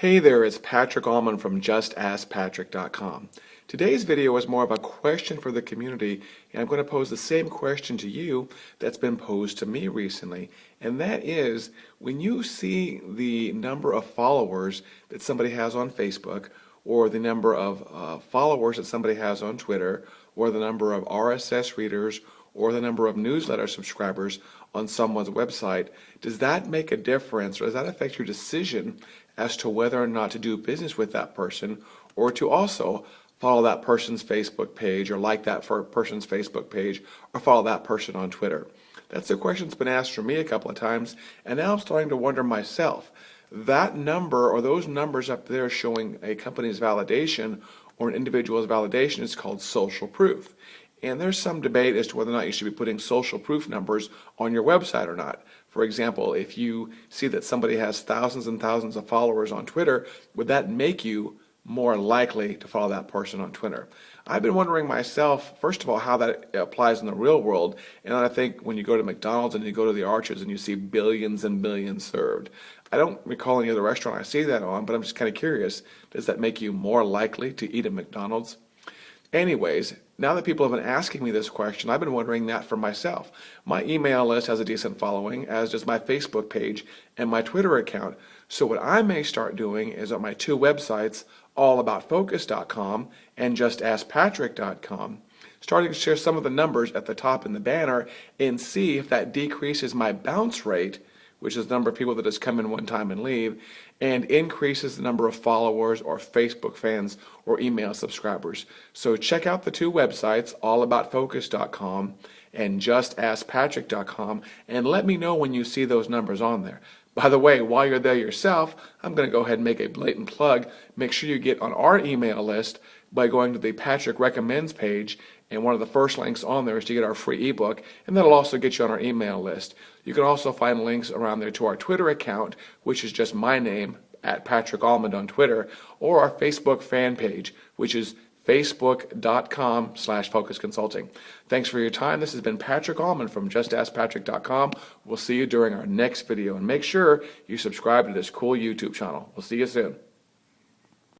Hey there, it's Patrick Allman from JustAskPatrick.com. Today's video is more of a question for the community, and I'm going to pose the same question to you that's been posed to me recently. And that is, when you see the number of followers that somebody has on Facebook, or the number of followers that somebody has on Twitter, or the number of RSS readers, or the number of newsletter subscribers on someone's website, does that make a difference, or does that affect your decision as to whether or not to do business with that person, or to also follow that person's Facebook page, or like that person's Facebook page, or follow that person on Twitter? That's a question that's been asked for me a couple of times, and now I'm starting to wonder myself. That number, or those numbers up there showing a company's validation or an individual's validation, is called social proof. And there's some debate as to whether or not you should be putting social proof numbers on your website or not. For example, if you see that somebody has thousands and thousands of followers on Twitter, would that make you more likely to follow that person on Twitter? I've been wondering myself, first of all, how that applies in the real world. And I think when you go to McDonald's and you go to the Arches and you see billions and billions served, I don't recall any other restaurant I see that on, but I'm just kind of curious, does that make you more likely to eat at McDonald's? Anyways, now that people have been asking me this question, I've been wondering that for myself. My email list has a decent following, as does my Facebook page and my Twitter account. So what I may start doing is on my two websites, allaboutfocus.com and justaskpatrick.com, starting to share some of the numbers at the top in the banner and see if that decreases my bounce rate, which is the number of people that just come in one time and leave, and increases the number of followers or Facebook fans or email subscribers. So check out the two websites, allaboutfocus.com and justaskpatrick.com, and let me know when you see those numbers on there. By the way, while you're there yourself, I'm going to go ahead and make a blatant plug. Make sure you get on our email list by going to the Patrick Recommends page, and one of the first links on there is to get our free ebook, and that'll also get you on our email list. You can also find links around there to our Twitter account, which is just my name, at Patrick Allman on Twitter, or our Facebook fan page, which is facebook.com/focus consulting. Thanks for your time. This has been Patrick Allman from justaskpatrick.com. We'll see you during our next video, and make sure you subscribe to this cool YouTube channel. We'll see you soon.